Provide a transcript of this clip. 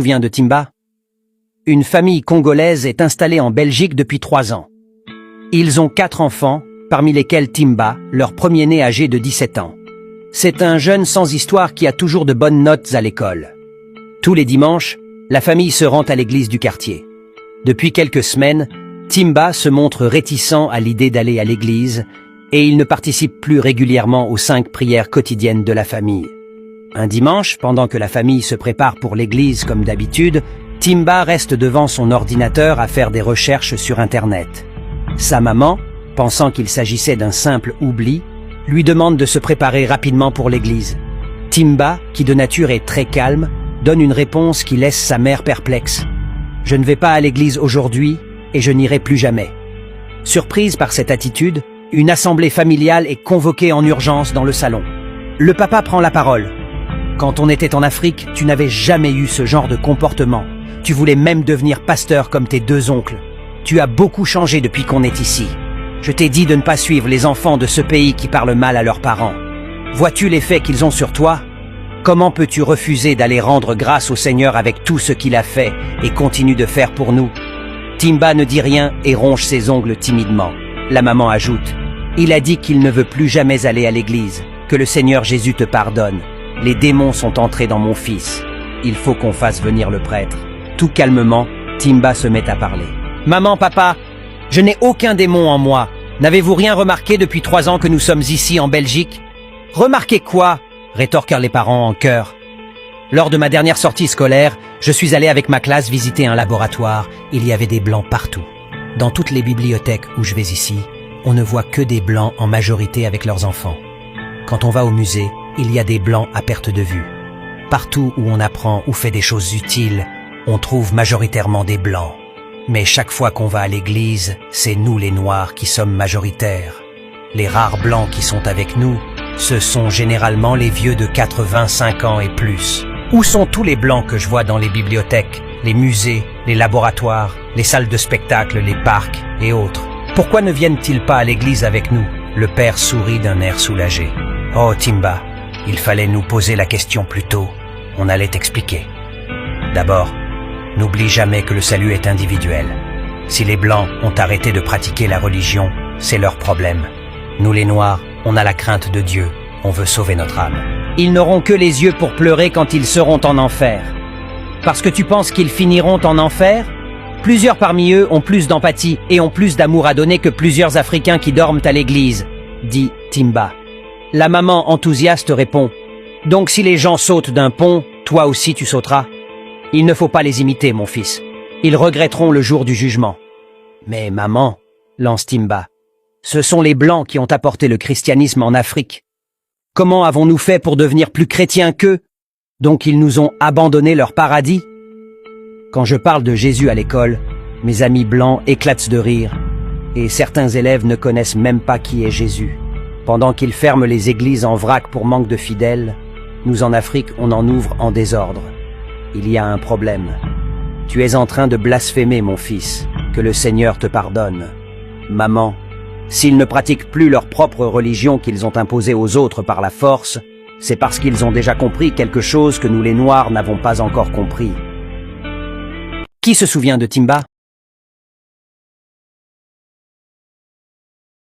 Vient de Timba. Une famille congolaise est installée en Belgique depuis 3 ans. Ils ont 4 enfants, parmi lesquels Timba, leur premier-né âgé de 17 ans. C'est un jeune sans histoire qui a toujours de bonnes notes à l'école. Tous les dimanches, la famille se rend à l'église du quartier. Depuis quelques semaines, Timba se montre réticent à l'idée d'aller à l'église et il ne participe plus régulièrement aux 5 prières quotidiennes de la famille. Un dimanche, pendant que la famille se prépare pour l'église comme d'habitude, Timba reste devant son ordinateur à faire des recherches sur Internet. Sa maman, pensant qu'il s'agissait d'un simple oubli, lui demande de se préparer rapidement pour l'église. Timba, qui de nature est très calme, donne une réponse qui laisse sa mère perplexe. « Je ne vais pas à l'église aujourd'hui et je n'irai plus jamais. » Surprise par cette attitude, une assemblée familiale est convoquée en urgence dans le salon. Le papa prend la parole. « Quand on était en Afrique, tu n'avais jamais eu ce genre de comportement. Tu voulais même devenir pasteur comme tes 2 oncles. Tu as beaucoup changé depuis qu'on est ici. Je t'ai dit de ne pas suivre les enfants de ce pays qui parlent mal à leurs parents. Vois-tu l'effet qu'ils ont sur toi? Comment peux-tu refuser d'aller rendre grâce au Seigneur avec tout ce qu'il a fait et continue de faire pour nous ?» Timba ne dit rien et ronge ses ongles timidement. La maman ajoute « Il a dit qu'il ne veut plus jamais aller à l'église, que le Seigneur Jésus te pardonne. Les démons sont entrés dans mon fils. Il faut qu'on fasse venir le prêtre. » Tout calmement, Timba se met à parler. « Maman, papa, je n'ai aucun démon en moi. N'avez-vous rien remarqué depuis 3 ans que nous sommes ici en Belgique ?»« Remarquez quoi ?» rétorquèrent les parents en chœur. « Lors de ma dernière sortie scolaire, je suis allé avec ma classe visiter un laboratoire. Il y avait des blancs partout. Dans toutes les bibliothèques où je vais ici, on ne voit que des blancs en majorité avec leurs enfants. Quand on va au musée, il y a des blancs à perte de vue. Partout où on apprend ou fait des choses utiles, on trouve majoritairement des blancs. Mais chaque fois qu'on va à l'église, c'est nous les Noirs qui sommes majoritaires. Les rares blancs qui sont avec nous, ce sont généralement les vieux de 85 ans et plus. Où sont tous les blancs que je vois dans les bibliothèques, les musées, les laboratoires, les salles de spectacle, les parcs et autres? Pourquoi ne viennent-ils pas à l'église avec nous ?» Le père sourit d'un air soulagé. « Oh Timba, il fallait nous poser la question plus tôt. On allait t'expliquer. D'abord, n'oublie jamais que le salut est individuel. Si les Blancs ont arrêté de pratiquer la religion, c'est leur problème. Nous les Noirs, on a la crainte de Dieu, on veut sauver notre âme. Ils n'auront que les yeux pour pleurer quand ils seront en enfer. Parce que tu penses qu'ils finiront en enfer? Plusieurs parmi eux ont plus d'empathie et ont plus d'amour à donner que plusieurs Africains qui dorment à l'église, dit Timba. La maman enthousiaste répond, « Donc si les gens sautent d'un pont, toi aussi tu sauteras. Il ne faut pas les imiter, mon fils. Ils regretteront le jour du jugement. » « Mais maman, lance Timba, ce sont les Blancs qui ont apporté le christianisme en Afrique. Comment avons-nous fait pour devenir plus chrétiens qu'eux? Donc ils nous ont abandonné leur paradis? Quand je parle de Jésus à l'école, mes amis blancs éclatent de rire, et certains élèves ne connaissent même pas qui est Jésus. Pendant qu'ils ferment les églises en vrac pour manque de fidèles, nous en Afrique on en ouvre en désordre. Il y a un problème. Tu es en train de blasphémer, mon fils, que le Seigneur te pardonne. Maman, s'ils ne pratiquent plus leur propre religion qu'ils ont imposée aux autres par la force, c'est parce qu'ils ont déjà compris quelque chose que nous les Noirs n'avons pas encore compris. Qui se souvient de Timba ?